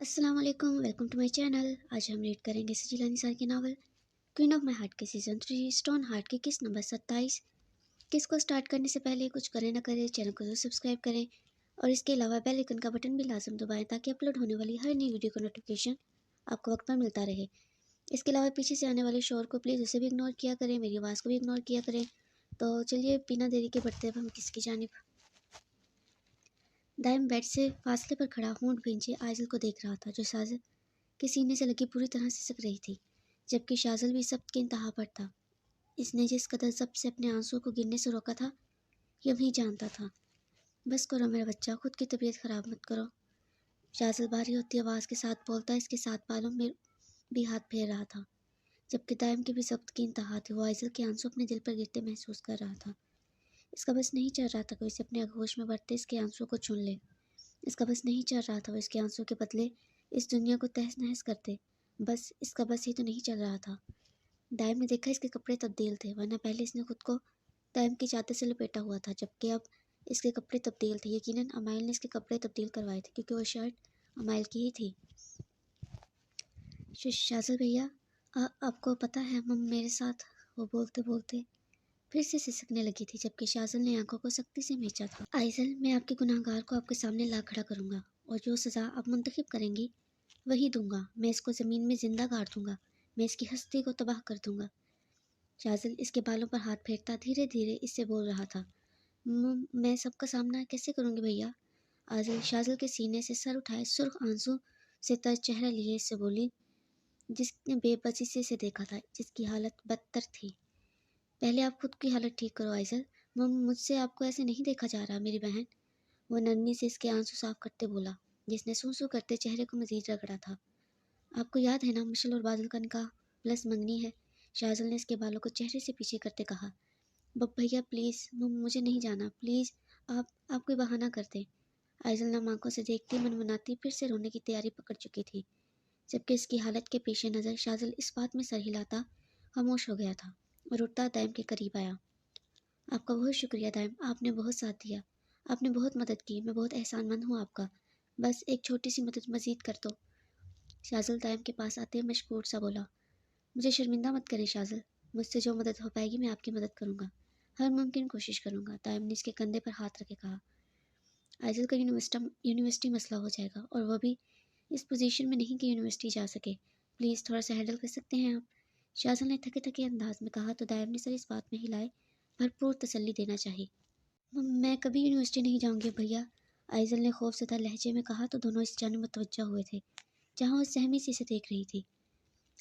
अस्सलाम वालेकुम, welcome to my channel. आज हम रीड करेंगे सजीला निसार की novel queen of my heart के सीज़न 3 स्टोन हार्ट की किस्त नंबर 27। किस्त को स्टार्ट करने से पहले कुछ करें ना करें, चैनल को जरूर सब्सक्राइब करें और इसके अलावा बेल आइकन का बटन भी लाजम दबाएं ताकि अपलोड होने वाली हर नई वीडियो का नोटिफिकेशन आपको वक्त पर मिलता रहे। इसके अलावा पीछे से आने वाले शोर को प्लीज़ उसे भी इग्नोर किया करें, मेरी आवाज़ को भी इग्नोर किया करें। तो चलिए बिना देरी के बढ़ते हैं हम किसकी जानिब। दाइम बेड से फासले पर खड़ा होंठ भींचे आइजल को देख रहा था, जो साजिद के सीने से लगी पूरी तरह से सिक रही थी, जबकि शाज़ल भी सब्र के इंतहा पर था। इसने जिस कदर जब्त से अपने आंसुओं को गिरने से रोका था, यह वही जानता था। बस करो मेरा बच्चा, खुद की तबीयत खराब मत करो। शाज़ल भारी होती आवाज़ के साथ बोलता, इसके साथ बालों में भी हाथ फेर रहा था, जबकि दाइम की भी जब्त की इंतहा थी। वो आइजल के आंसू अपने दिल पर गिरते महसूस कर रहा था। इसका बस नहीं चल रहा था कि इसे अपने आगोश में बढ़ते इसके आंसुओं को चुन ले। इसका बस नहीं चल रहा था वो इसके आंसुओं के बदले इस दुनिया को तहस नहस कर दे। बस इसका बस ही तो नहीं चल रहा था। दाइम ने देखा इसके कपड़े तब्दील थे, वरना पहले इसने खुद को दाइम की चादर से लपेटा हुआ था, जबकि अब इसके कपड़े तब्दील थे। यकीनन अमाइल ने इसके कपड़े तब्दील करवाए थे, क्योंकि वो शर्ट अमाइल की ही थी। शाज़ल भैया, आपको पता है मम मेरे साथ, वो बोलते बोलते फिर से सिसकने लगी थी, जबकि शाज़ल ने आंखों को सख्ती से खींचा था। आइजल, मैं आपके गुनाहगार को आपके सामने ला खड़ा करूंगा और जो सज़ा आप मुंतखब करेंगी वही दूंगा। मैं इसको ज़मीन में जिंदा गाड़ दूंगा, मैं इसकी हस्ती को तबाह कर दूंगा। शाज़ल इसके बालों पर हाथ फेरता धीरे धीरे इससे बोल रहा था, मैं सबका सामना कैसे करूंगी भैया। आजिल शाज़ल के सीने से सर उठाए सुर्ख आंसू से तर चेहरा लिए इससे बोली, जिसने बेबसी से इसे देखा था, जिसकी हालत बदतर थी। पहले आप खुद की हालत ठीक करो आइजल, मुझसे आपको ऐसे नहीं देखा जा रहा मेरी बहन। वो नन्ही से इसके आंसू साफ करते बोला, जिसने सूसू करते चेहरे को मजीद रगड़ा था। आपको याद है ना, मशल और बादल का निकाह प्लस मंगनी है। शाज़ल ने इसके बालों को चेहरे से पीछे करते कहा। भैया प्लीज़, मुझे नहीं जाना प्लीज़, आप कोई बहाना कर दें। आइजल नाम आंखों से देखती मनमनाती फिर से रोने की तैयारी पकड़ चुकी थी, जबकि इसकी हालत के पेश नज़र शाज़ल इस बात में सर हिलाता खामोश हो गया था और उठता दाइम के करीब आया। आपका बहुत शुक्रिया दाइम, आपने बहुत साथ दिया, आपने बहुत मदद की, मैं बहुत एहसानमंद हूँ आपका। बस एक छोटी सी मदद मज़ीद कर दो। शाज़ल दाइम के पास आते मशकूर सा बोला, मुझे शर्मिंदा मत करें शाज़ल, मुझसे जो मदद हो पाएगी मैं आपकी मदद करूँगा, हर मुमकिन कोशिश करूँगा। दाइम ने इसके कंधे पर हाथ रखे कहा, आइजल का यूनिवर्सिटी मसला हो जाएगा, और वह भी इस पोजीशन में नहीं कि यूनिवर्सिटी जा सके। प्लीज़ थोड़ा सा हैंडल कर सकते हैं आप। शाज़ल ने थके थके अंदाज में कहा, तो दाइम ने सर इस बात में हिलाए भरपूर तसल्ली देना चाहिए। मैं कभी यूनिवर्सिटी नहीं जाऊँगी भैया, आइजल ने खौफज़दा लहजे में कहा, तो दोनों इस जानिब मुतवज्जा हुए थे, जहाँ वो सहमी सी से देख रही थी।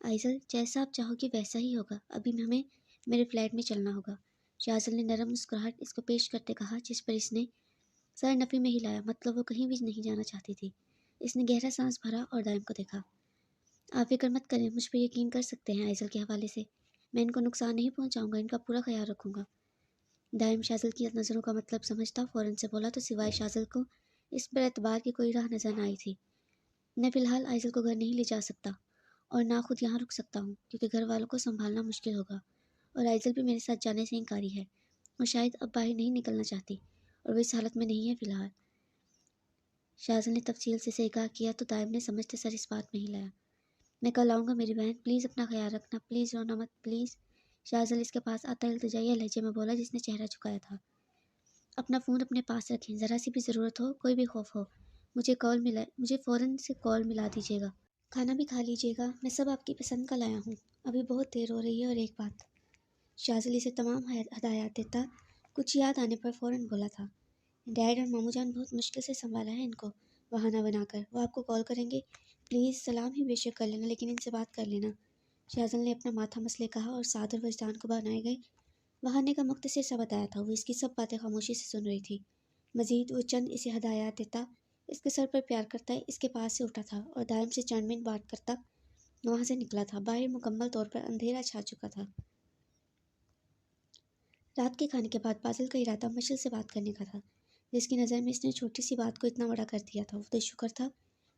आइजल, जैसा आप चाहोगी वैसा ही होगा, अभी हमें मेरे फ्लैट में चलना होगा। शाज़ल ने नरम मुस्कुराहट इसको पेश करते कहा, जिस पर इसने सर नफ़ी में हिलाया, मतलब वो कहीं भी नहीं जाना चाहती थी। इसने गहरा सांस भरा और दाइम को देखा। आप फिक्र मत करें, मुझ पर यकीन कर सकते हैं आइजल के हवाले से, मैं इनको नुकसान नहीं पहुंचाऊंगा, इनका पूरा ख्याल रखूंगा। दाइम शाज़ल की नज़रों का मतलब समझता फ़ौरन से बोला, तो सिवाय शाज़ल को इस पर एतबार की कोई राह नज़र न आई थी। मैं फ़िलहाल आइजल को घर नहीं ले जा सकता और ना खुद यहाँ रुक सकता हूँ, क्योंकि घर वालों को संभालना मुश्किल होगा, और आइजल भी मेरे साथ जाने से इनकारी है। वो शायद अब बाहर नहीं निकलना चाहती और वो इस हालत में नहीं है फ़िलहाल। शाज़ल ने तफसील से इकरार किया, तो दाइम ने समझते सर इस बात में हिलाया। मैं कल आऊँगा मेरी बहन, प्लीज़ अपना ख्याल रखना, प्लीज़ रोना मत प्लीज़। शाज़ल इसके पास आता इल्तिजाइया लहजे में बोला, जिसने चेहरा झुकाया था। अपना फ़ोन अपने पास रखें, ज़रा सी भी ज़रूरत हो, कोई भी खौफ हो, मुझे फ़ौरन से कॉल मिला दीजिएगा। खाना भी खा लीजिएगा, मैं सब आपकी पसंद का लाया हूँ, अभी बहुत देर हो रही है। और एक बात, शाज़ल इसे तमाम हदायत देता कुछ याद आने पर फ़ौरन बोला था, डैड और मामू जान बहुत मुश्किल से संभाला है इनको बहाना बनाकर, वो आपको कॉल करेंगे, प्लीज़ सलाम ही बेशक कर लेना, लेकिन इनसे बात कर लेना। शाज़ल ने अपना माथा मसले कहा और सादर वजदान को बनाए गए बहाने का मुख्तसर सा बताया था। वो इसकी सब बातें खामोशी से सुन रही थी। मज़ीद वो चंद इसे हदायत देता, इसके सर पर प्यार करता इसके पास से उठा था और दाइम से चंद मिनट बात करता वहाँ से निकला था। बाहर मुकम्मल तौर पर अंधेरा छा चुका था। रात के खाने के बाद बादल का इरादा मशल से बात करने का था, जिसकी नज़र में इसने छोटी सी बात को इतना बड़ा कर दिया था। वो तो शुक्र था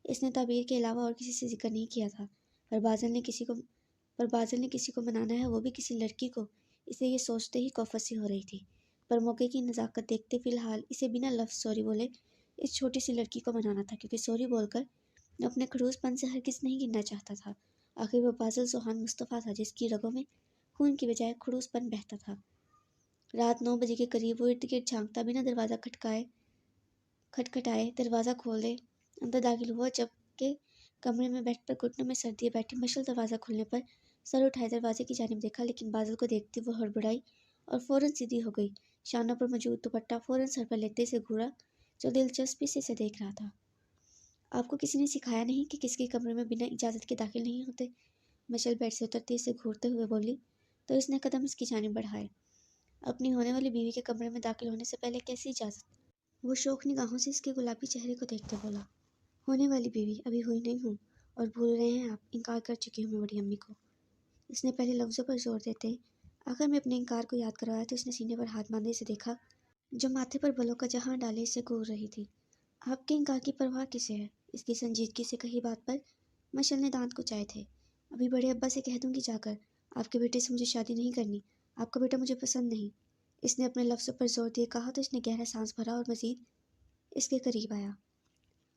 इसने ताबीर के अलावा और किसी से जिक्र नहीं किया था, पर बादल ने किसी को मनाना है, वो भी किसी लड़की को। इसे ये सोचते ही कौफत सी हो रही थी, पर मौके की नज़ाकत देखते फ़िलहाल इसे बिना लफ्ज़ सॉरी बोले इस छोटी सी लड़की को मनाना था, क्योंकि सॉरी बोलकर अपने खड़ूसपन से हरगिज़ नहीं गिरना चाहता था। आखिर वो बाज़िल सुहान मुस्तफ़ा था जिसकी रगों में खून की बजाय खड़ूसपन बहता था। रात 9 बजे के करीब वो इर्द-गिर्द झाँकता बिना दरवाज़ा खटखटाए दरवाज़ा खोले अंदर दाखिल हुआ, जबकि कमरे में बेड पर घुटनों में सर दिए बैठी मशल दरवाज़ा खुलने पर सर उठाए दरवाजे की जानिब देखा, लेकिन बाज़िल को देखती वो हड़बड़ाई और फ़ौरन सीधी हो गई। शानों पर मौजूद दुपट्टा फ़ौरन सर पर लेते से घूरा, जो दिलचस्पी से इसे देख रहा था। आपको किसी ने सिखाया नहीं कि किसी के कमरे में बिना इजाज़त के दाखिल नहीं होते? मशल बेड से उतरती इसे घूरते हुए बोली, तो इसने कदम उसकी जानिब बढ़ाए। अपनी होने वाली बीवी के कमरे में दाखिल होने से पहले कैसी इजाज़त? वो शौक निगाहों से इसके गुलाबी चेहरे को देखते बोला, होने वाली बीवी अभी हुई नहीं हूँ, और भूल रहे हैं आप, इनकार कर चुकी हूँ मैं बड़ी अम्मी को। इसने पहले लफ्ज़ों पर जोर देते आखिर में अपने इनकार को याद करवाया तो इसने सीने पर हाथ बांधे इसे देखा, जो माथे पर बलों का जहां डाले इसे घूर रही थी। आपके इनकार की परवाह किसे है? इसकी संजीदगी से कही बात पर मशल ने दांत कुचाए थे। अभी बड़े अब्बा से कह दूंगी जाकर, आपके बेटे से मुझे शादी नहीं करनी, आपका बेटा मुझे पसंद नहीं। इसने अपने लफ्ज़ों पर जोर दिए कहा तो इसने गहरा सांस भरा और मजीद इसके करीब आया।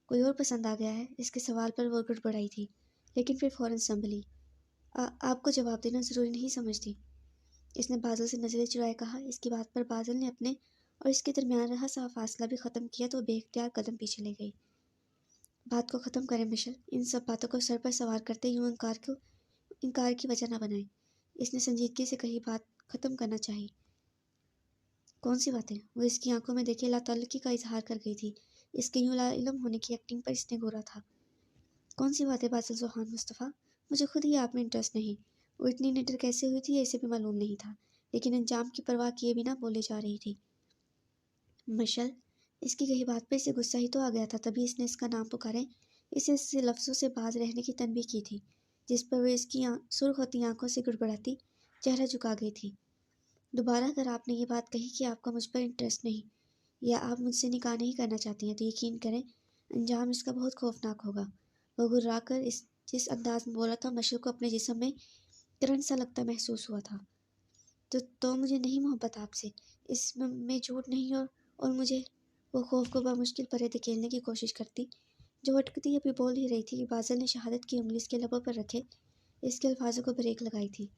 कोई और पसंद आ गया है? इसके सवाल पर वो गड़बड़ाई थी, लेकिन फिर फौरन संभली। आपको जवाब देना ज़रूरी नहीं समझती। इसने बादल से नज़रें चुराए कहा। इसकी बात पर बादल ने अपने और इसके दरमियान रहा सा फासला भी ख़त्म किया तो बेख्तियार कदम पीछे ले गई। बात को ख़त्म करें मिशल, इन सब बातों को सर पर सवार करते यूं इनकार की वजह न बनाए। इसने संजीदगी से कही बात ख़त्म करना चाहिए। कौन सी बातें? वो इसकी आंखों में देखे लाताल्लुकी का इजहार कर गई थी। इसके यूं लाइलम होने की एक्टिंग पर इसने घूरा था। कौन सी बातें बादल सुहान मुस्तफ़ा? मुझे खुद ही आप में इंटरेस्ट नहीं। वो इतनी निडर कैसे हुई थी इसे भी मालूम नहीं था, लेकिन अंजाम की परवाह किए बिना बोले जा रही थी। मशल, इसकी कही बात पर इसे गुस्सा ही तो आ गया था, तभी इसने इसका नाम पुकारे इसे इससे लफ्ज़ों से बाज रहने की तनबीह की थी, जिस पर वह इसकी सुर्ख होती आंखों से गड़बड़ाती चेहरा झुका गई थी। दोबारा अगर आपने ये बात कही कि आपका मुझ पर इंटरेस्ट नहीं या आप मुझसे निकाह नहीं करना चाहती हैं, तो यकीन करें अंजाम इसका बहुत खौफनाक होगा। वो घुर्रा कर इस जिस अंदाज में बोला था, मशल को अपने जिस्म में करंट सा लगता महसूस हुआ था। तो मुझे नहीं मोहब्बत आपसे, इसमें मैं झूठ नहीं, और मुझे वो खौफ को बामुश्किल परे धकेलने की कोशिश करती, जो अटकती अभी बोल ही रही थी कि बादल ने शहादत की उंगली इसके लबों पर रखे इसके अल्फाजों को ब्रेक लगाई थी,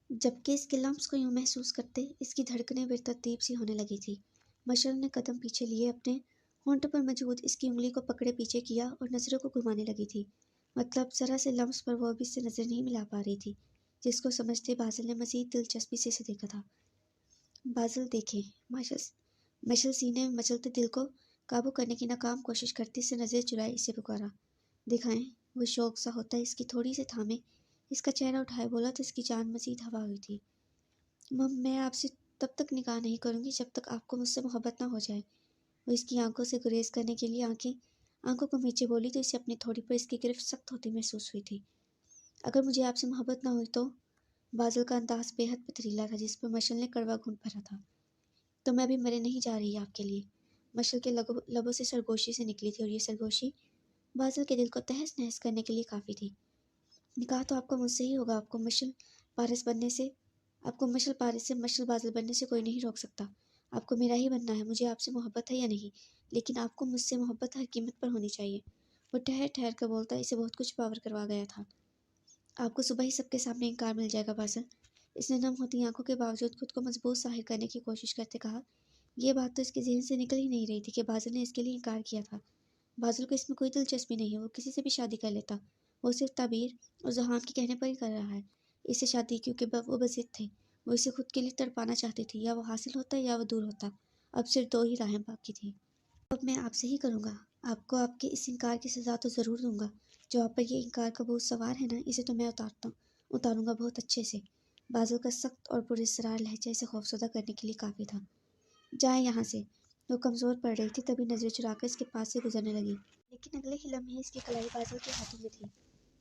जबकि इसके लम्स को यूं महसूस करते इसकी धड़कनें बेतरतीब सी होने लगी थी। मशल ने कदम पीछे लिए अपने होंठ पर मौजूद इसकी उंगली को पकड़े पीछे किया और नज़रों को घुमाने लगी थी। मतलब जरा से लम्स पर वो अभी इससे नज़र नहीं मिला पा रही थी, जिसको समझते बादल ने मज़ीद दिलचस्पी से इसे देखा था। बादल देखें, मशल मशल सीने में मचलते दिल को काबू करने की नाकाम कोशिश करती से नज़र चुराए इसे पुकारा। दिखाएं, वो शौक सा होता है इसकी थोड़ी से थामे इसका चेहरा उठाए बोला तो इसकी जान मजीद हवा हुई थी। मैं आपसे तब तक निकाह नहीं करूंगी जब तक आपको मुझसे मोहब्बत ना हो जाए। वो इसकी आंखों से गुरेज करने के लिए आंखों को नीचे बोली तो इसे अपनी थोड़ी पर इसकी गिरफ्त सख्त होती महसूस हुई थी। अगर मुझे आपसे मोहब्बत ना हुई तो? बादल का अंदाज बेहद पथरीला था, जिस पर मशल ने कड़वा घूंट भरा था। तो मैं अभी मरे नहीं जा रही आपके लिए। मशल के लबों से सरगोशी से निकली थी, और ये सरगोशी बादल के दिल को तहस नहस करने के लिए काफ़ी थी। निकाह तो आपका मुझसे ही होगा। आपको मशल पारिस से मशल बादल बनने से कोई नहीं रोक सकता। आपको मेरा ही बनना है। मुझे आपसे मोहब्बत है या नहीं, लेकिन आपको मुझसे मोहब्बत हर कीमत पर होनी चाहिए। वो ठहर ठहर कर बोलता इसे बहुत कुछ पावर करवा गया था। आपको सुबह ही सबके सामने इनकार मिल जाएगा बादल। इसने नम होती आंखों के बावजूद खुद को मजबूत जाहिर करने की कोशिश करते कहा। यह बात तो इसके जहन से निकल ही नहीं रही थी कि बादल ने इसके लिए इनकार किया था। बादल को इसमें कोई दिलचस्पी नहीं है, वो किसी से भी शादी कर लेता। वो सिर्फ ताबीर और ज़ुहान के कहने पर ही कर रहा है इससे शादी, क्योंकि वो बज़िद थे। वो इसे खुद के लिए तड़पाना चाहती थी, या वो हासिल होता या वो दूर होता। अब सिर्फ दो ही राहें बाकी थी। अब मैं आपसे ही करूँगा। आपको आपके इस इनकार की सज़ा तो ज़रूर दूंगा। जो आप पर ये इनकार का बोझ सवार है ना, इसे तो मैं उतारूंगा बहुत अच्छे से। बादल का सख्त और पुरस्कार लहजा इसे खौफजदा करने के लिए काफ़ी था। जाए यहाँ से। वो कमज़ोर पड़ रही थी, तभी नज़रें चुराकर इसके पास से गुजरने लगी, लेकिन अगले ही लम्हे इसकी कलाई बादल के हाथों में थी,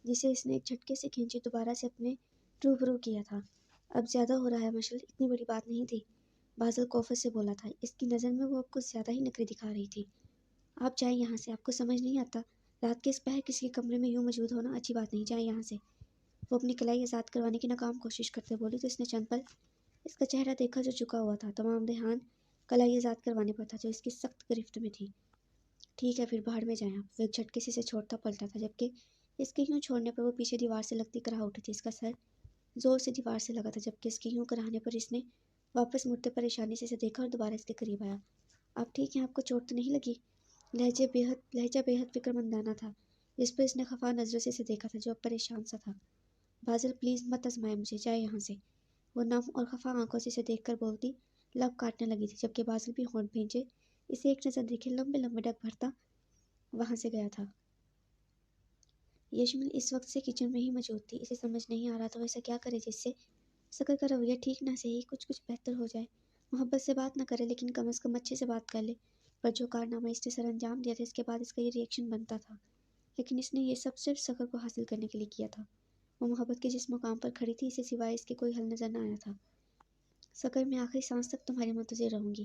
जिसे इसने एक झटके से खींची दोबारा से अपने रूबरू किया था। अब ज़्यादा हो रहा है मशल, इतनी बड़ी बात नहीं थी। बादल कोफत से बोला था। इसकी नज़र में वो अब कुछ ज़्यादा ही नखरे दिखा रही थी। आप जाए यहाँ से, आपको समझ नहीं आता? रात के इस पहर किसी के कमरे में यूं मौजूद होना अच्छी बात नहीं। जाए यहाँ से। वो अपनी कलाई आज़ाद करवाने की नाकाम कोशिश करते बोली तो इसने चंद पल इसका चेहरा देखा जो झुका हुआ था। तमाम ध्यान कलाई आज़ाद करवाने पर था, जो इसकी सख्त गिरफ्त में थी। ٹھیک ہے پھر باہر میں جائیں آپ۔ وہ ایک جھٹکے سے اسے چھوڑتا پلٹا تھا، جبکہ اس کے یوں چھوڑنے پر وہ پیچھے دیوار سے لگتی کرا اٹھی تھی۔ اس کا سر زور سے دیوار سے لگا تھا، جبکہ اس کے یوں کرانے پر اس نے واپس مڑتے پریشانی سے اسے دیکھا اور دوبارہ اس کے قریب آیا۔ آپ ٹھیک ہیں؟ آپ کو چوٹ تو نہیں لگی؟ لہجہ بے حد فکر مندانہ تھا، جس پر اس نے خفا نظروں سے اسے دیکھا تھا، جو اب پریشان سا تھا۔ بازل پلیز مت آزمائے مجھے، جائے یہاں سے۔ وہ نم اور خفا آنکھوں سے اسے دیکھ کر بولتی لب کاٹنے لگی تھی، جبکہ بازل بھی ہونٹ بھینچے اسے ایک نظر دیکھے لمبے لمبے ڈگ بھرتا وہاں سے گیا تھا۔ یشمل اس وقت سے کچن میں ہی موجود تھی۔ اسے سمجھ نہیں آ رہا تھا وہ ایسا کیا کرے جس سے سکر کا رویہ ٹھیک نہ صحیح کچھ بہتر ہو جائے۔ محبت سے بات نہ کرے لیکن کم از کم اچھے سے بات کر لے، پر جو کارنامہ اس نے سر انجام دیا تھا اس کے بعد اس کا یہ ری ایکشن بنتا تھا۔ لیکن اس نے یہ سب صرف سکر کو حاصل کرنے کے لیے کیا تھا۔ وہ محبت کے جس مقام پر کھڑی تھی اسے سوائے اس کے کوئی حل نظر نہ آیا تھا۔ سکر میں آخری سانس تک تمہاری منتظر رہوں گی،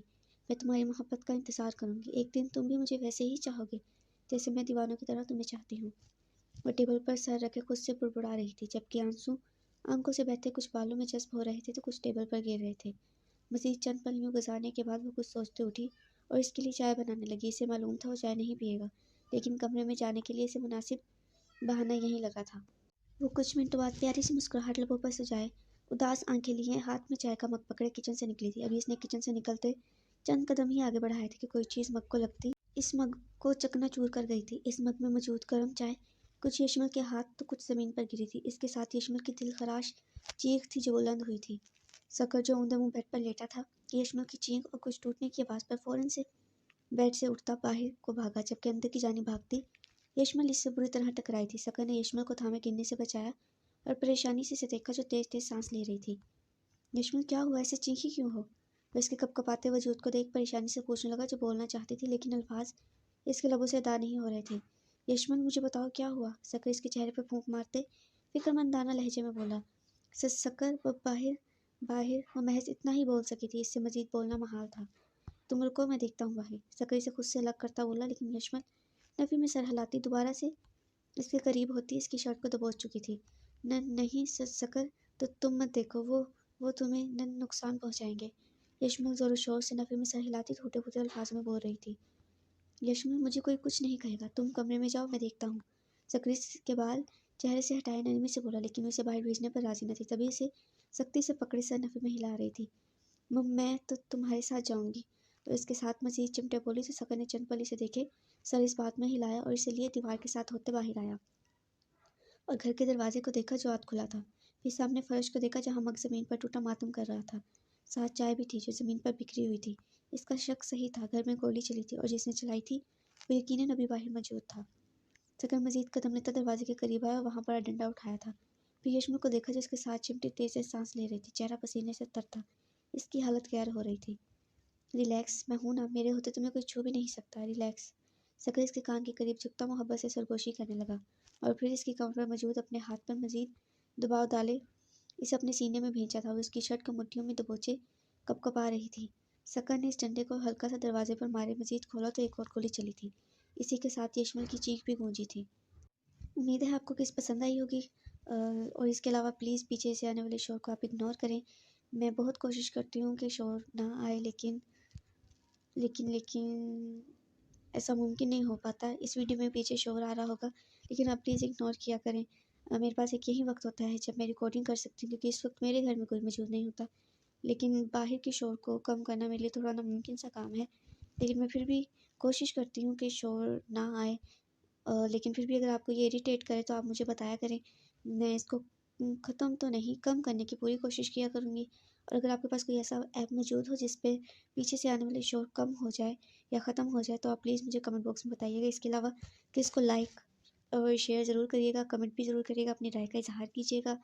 میں تمہاری محبت کا انتظار کروں گی، ایک دن تم بھی مجھے ویسے ہی چاہو گے جیسے میں دیوانوں کی طرح تمہیں چاہتی ہوں۔ وہ ٹیبل پر سر رکھے خود سے بڑبڑا رہی تھی، جبکہ آنسو آنکھوں سے بہتے کچھ بالوں میں جذب ہو رہے تھے تو کچھ ٹیبل پر گر رہے تھے۔ مزید چند پل یوں گزارنے کے بعد وہ کچھ سوچتے اٹھی اور اس کے لیے چائے بنانے لگی۔ اسے معلوم تھا وہ چائے نہیں پیے گا، لیکن کمرے میں جانے کے لیے اسے مناسب بہانہ یہی لگا تھا۔ وہ کچھ منٹ بعد پیاری سی مسکراہٹ لبوں پر سجائے اداس آنکھیں لیے ہاتھ میں چائے کا مگ پکڑے کچن سے نکلی تھی۔ ابھی اس نے کچن سے نکلتے چند قدم ہی آگے بڑھائے تھے کہ کوئی چیز مگ کو لگتی اس مگ کو چکنا چور کر گئی تھی۔ اس مگ میں موجود گرم چائے کچھ یشمل کے ہاتھ تو کچھ زمین پر گری تھی۔ اس کے ساتھ یشمل کی دل خراش چیخ تھی جو بلند ہوئی تھی۔ سکر جو اوندے منہ بیڈ پر لیٹا تھا، یشمل کی چیخ اور کچھ ٹوٹنے کی آواز پر فوراً سے بیڈ سے اٹھتا باہر کو بھاگا، جبکہ اندر کی جانب بھاگتی یشمل اس سے بری طرح ٹکرائی تھی۔ سکر نے یشمل کو تھامے گرنے سے بچایا اور پریشانی سے اسے دیکھا جو تیز تیز سانس لے رہی تھی۔ یشمل کیا ہوا؟ ایسے چیخی کیوں ہو؟ وہ اس کے کپ کپاتے وجود کو دیکھ پریشانی سے پوچھنے لگا جو بولنا چاہتی تھی لیکن الفاظ اس کے لبوں سے ادا نہیں ہو رہے تھے۔ یشمل مجھے بتاؤ کیا ہوا؟ سکر اس کے چہرے پر پھونک مارتے فکر مندانہ لہجے میں بولا۔ سکر وہ باہر وہ محض اتنا ہی بول سکی تھی، اس سے مزید بولنا محال تھا۔ تم رکو میں دیکھتا ہوں باہر، سکر اسے خود سے الگ کرتا بولا، لیکن یشمل نفی میں سر ہلاتی دوبارہ سے اس کے قریب ہوتی اس کی شرٹ کو دبوچ چکی تھی۔ نہیں سکر، تو تم مت دیکھو، وہ تمہیں نقصان پہنچائیں گے۔ یشمل زور و شور سے نفی میں سر ہلاتی ٹوٹے پھوٹے الفاظ میں بول رہی تھی۔ یشمل مجھے کوئی کچھ نہیں کہے گا، تم کمرے میں جاؤ میں دیکھتا ہوں۔ سکر اس کے بال چہرے سے ہٹائے نرمی سے بولا، لیکن وہ اسے باہر بھیجنے پر راضی نہ تھی۔ تبھی اسے سختی سے پکڑے سر نفی میں ہلا رہی تھی۔ میں تو تمہارے ساتھ جاؤں گی، تو اس کے ساتھ مزید چمٹے بولی تو سکر نے چند پل اسے دیکھے سر اس بات میں ہلایا اور اسے لیے دیوار کے ساتھ ہوتے باہر آیا اور گھر کے دروازے کو دیکھا جو آدھ کھلا تھا۔ پھر سامنے فرش کو دیکھا جہاں مگ زمین پر ٹوٹا ماتم کر رہا تھا، ساتھ چائے بھی تھی جو زمین پر بکھری ہوئی تھی۔ اس کا شک صحیح تھا، گھر میں گولی چلی تھی اور جس نے چلائی تھی وہ یقیناً ابھی باہر موجود تھا۔ سکر مزید قدم لیتا دروازے کے قریب آیا اور وہاں بڑا ڈنڈا اٹھایا تھا۔ پھر یشمل کو دیکھا جو اس کے ساتھ چمٹی تیز سے سانس لے رہی تھی، چہرہ پسینے سے تر تھا، اس کی حالت غیر ہو رہی تھی۔ ریلیکس، میں ہوں نا، میرے ہوتے تمہیں کوئی چھو بھی نہیں سکتا، ریلیکس۔ سکر اس کے کان کے قریب جھکتا محبت سے سرگوشی کرنے لگا اور پھر اس کی کمر پر موجود اپنے ہاتھ پر مزید دباؤ ڈالے اسے اپنے سینے میں بھینچا تھا۔ وہ اس کی شرٹ کو مٹھیوں میں دبوچے کپ کپا رہی تھی۔ سکر نے اس ڈنڈے کو ہلکا سا دروازے پر مارے مزید کھولا تو ایک اور گولی چلی تھی، اسی کے ساتھ یشمل کی چیخ بھی گونجی تھی۔ امید ہے آپ کو قسط پسند آئی ہوگی، اور اس کے علاوہ پلیز پیچھے سے آنے والے شور کو آپ اگنور کریں۔ میں بہت کوشش کرتی ہوں کہ شور نہ آئے، لیکن ایسا ممکن نہیں ہو پاتا۔ اس ویڈیو میں پیچھے شور آ رہا ہوگا لیکن آپ پلیز اگنور کیا کریں۔ میرے پاس ایک یہی وقت ہوتا ہے جب میں ریکارڈنگ کر سکتی ہوں، کیونکہ اس وقت میرے گھر میں کوئی موجود نہیں ہوتا، لیکن باہر کے شور کو کم کرنا میرے لیے تھوڑا ناممکن سا کام ہے، لیکن میں پھر بھی کوشش کرتی ہوں کہ شور نہ آئے۔ لیکن پھر بھی اگر آپ کو یہ اریٹیٹ کرے تو آپ مجھے بتایا کریں، میں اس کو ختم تو نہیں، کم کرنے کی پوری کوشش کیا کروں گی۔ اور اگر آپ کے پاس کوئی ایسا ایپ موجود ہو جس پہ پیچھے سے آنے والے شور کم ہو جائے یا ختم ہو جائے تو آپ پلیز مجھے کمنٹ باکس میں بتائیے گا۔ اس کے علاوہ کہ اس کو لائک اور شیئر ضرور کریے گا، کمنٹ بھی ضرور کریے گا، اپنی رائے کا اظہار کیجیے گا۔